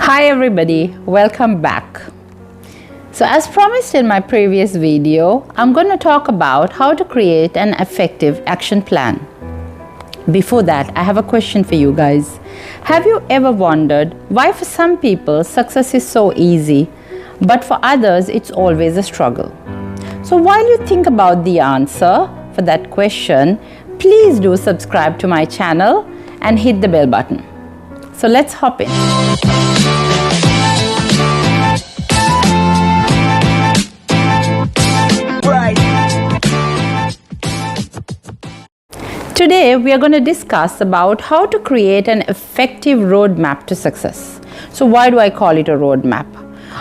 Hi everybody, welcome back. So as promised in my previous video, I'm going to talk about how to create an effective action plan. Before that, I have a question for you guys. Have you ever wondered why for some people success is so easy, but for others it's always a struggle? So while you think about the answer for that question, please do subscribe to my channel and hit the bell button. So let's hop in. Today we are going to discuss about how to create an effective roadmap to success. So why do I call it a roadmap?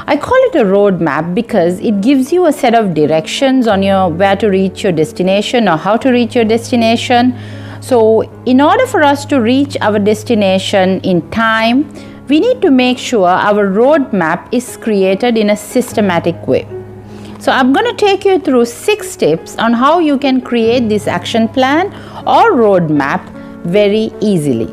I call it a roadmap because it gives you a set of directions on where to reach your destination or how to reach your destination. So in order for us to reach our destination in time, we need to make sure our roadmap is created in a systematic way. So I'm going to take you through 6 tips on how you can create this action plan or roadmap very easily.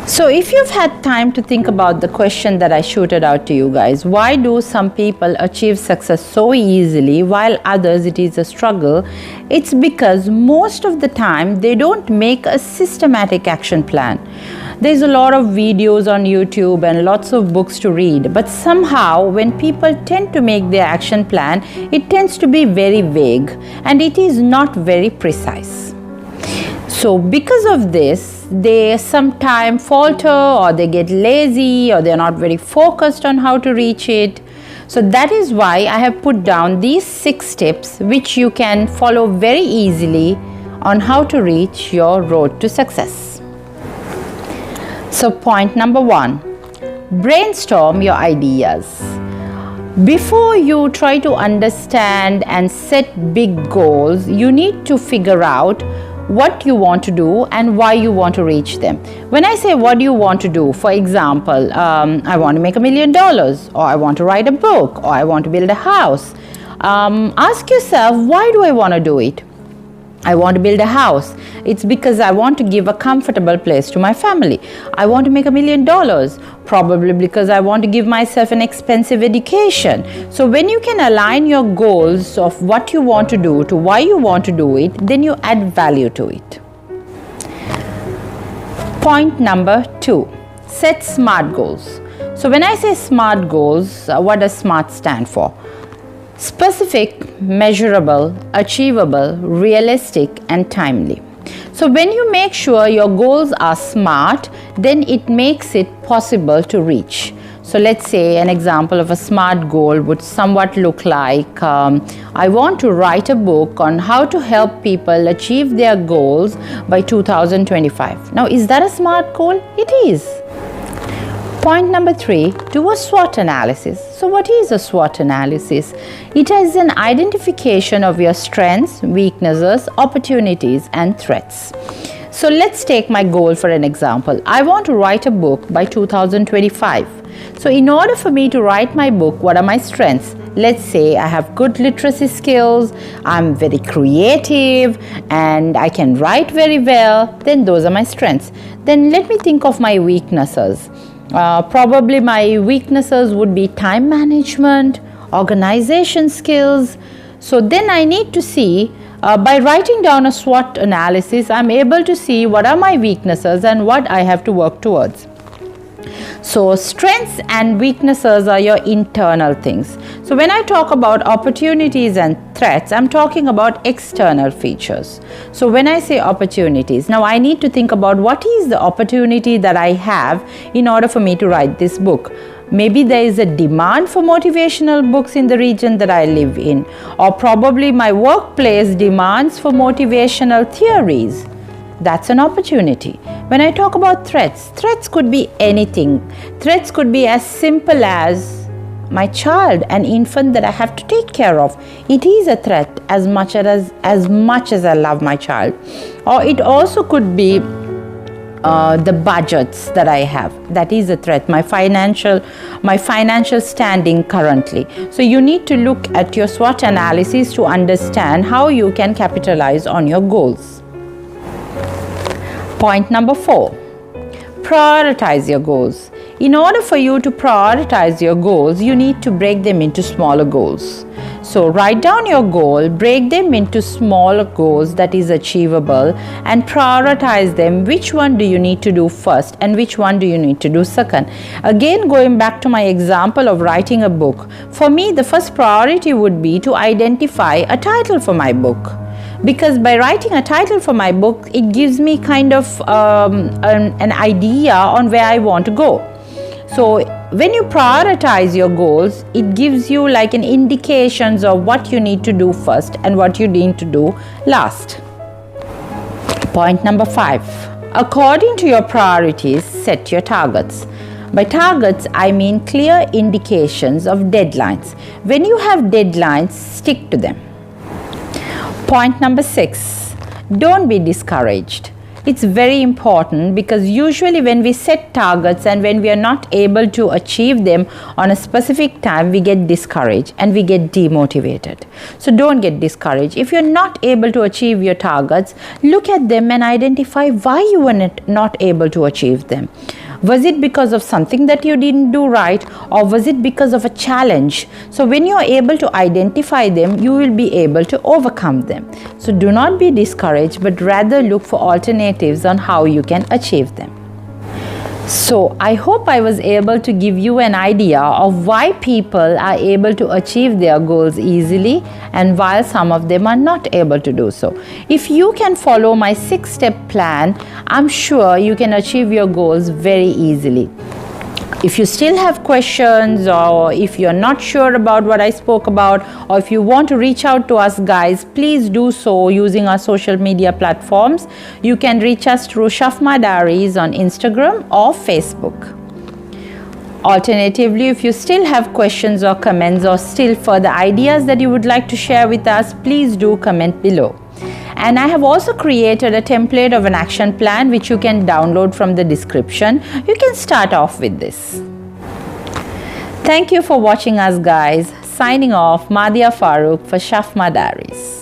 So if you've had time to think about the question that I shooted out to you guys, why do some people achieve success so easily while others it is a struggle? It's because most of the time they don't make a systematic action plan. There's a lot of videos on YouTube and lots of books to read, but somehow when people tend to make their action plan, it tends to be very vague and it is not very precise. So because of this, they sometimes falter or they get lazy or they're not very focused on how to reach it. So that is why I have put down these 6 tips which you can follow very easily on how to reach your road to success. So point number 1, brainstorm your ideas. Before you try to understand and set big goals, you need to figure out what you want to do and why you want to reach them. When I say what do you want to do, for example, I want to make $1 million, or I want to write a book, or I want to build a house. Ask yourself, why do I want to do it? I want to build a house. It's because I want to give a comfortable place to my family. I want to make $1 million, probably because I want to give myself an expensive education. So when you can align your goals of what you want to do to why you want to do it, then you add value to it. Point number 2, set SMART goals. So when I say SMART goals, what does SMART stand for? Specific, measurable, achievable, realistic, and timely. So when you make sure your goals are SMART, then it makes it possible to reach. So let's say an example of a SMART goal would somewhat look like, I want to write a book on how to help people achieve their goals by 2025. Now, is that a SMART goal? It is. Point number 3, do a SWOT analysis. So what is a SWOT analysis? It is an identification of your strengths, weaknesses, opportunities, and threats. So let's take my goal for an example. I want to write a book by 2025. So in order for me to write my book, what are my strengths? Let's say I have good literacy skills, I'm very creative, and I can write very well. Then those are my strengths. Then let me think of my weaknesses. Probably my weaknesses would be time management, organization skills. So then I need to see, by writing down a SWOT analysis, I'm able to see what are my weaknesses and what I have to work towards. So strengths and weaknesses are your internal things. So when I talk about opportunities and threats, I'm talking about external features. So when I say opportunities, now I need to think about what is the opportunity that I have in order for me to write this book. Maybe there is a demand for motivational books in the region that I live in, or probably my workplace demands for motivational theories. That's an opportunity. When I talk about threats, threats could be anything. Threats could be as simple as my child, an infant that I have to take care of. It is a threat as much as I love my child. Or it also could be the budgets that I have. That is a threat. My financial standing currently. So you need to look at your SWOT analysis to understand how you can capitalize on your goals. Point number 4, prioritize your goals. In order for you to prioritize your goals, you need to break them into smaller goals. So write down your goal, break them into smaller goals that is achievable, and prioritize them. Which one do you need to do first and which one do you need to do second? Again, going back to my example of writing a book, for me the first priority would be to identify a title for my book. Because by writing a title for my book, it gives me kind of an idea on where I want to go. So when you prioritize your goals, it gives you like an indications of what you need to do first and what you need to do last. Point number 5. According to your priorities, set your targets. By targets, I mean clear indications of deadlines. When you have deadlines, stick to them. Point number 6. Don't be discouraged. It's very important because usually when we set targets and when we are not able to achieve them on a specific time, we get discouraged and we get demotivated. So don't get discouraged. If you're not able to achieve your targets, look at them and identify why you were not able to achieve them. Was it because of something that you didn't do right, or was it because of a challenge? So when you are able to identify them, you will be able to overcome them. So do not be discouraged, but rather look for alternatives on how you can achieve them. So I hope I was able to give you an idea of why people are able to achieve their goals easily and while some of them are not able to do so. If you can follow my 6-step plan, I'm sure you can achieve your goals very easily. If you still have questions, or if you're not sure about what I spoke about, or if you want to reach out to us guys, please do so using our social media platforms. You can reach us through Shafma Diaries on Instagram or Facebook. Alternatively, if you still have questions or comments or still further ideas that you would like to share with us, please do comment below. And I have also created a template of an action plan which you can download from the description. You can start off with this. Thank you for watching us guys. Signing off, Mahdiya Farooq for Shafma Diaries.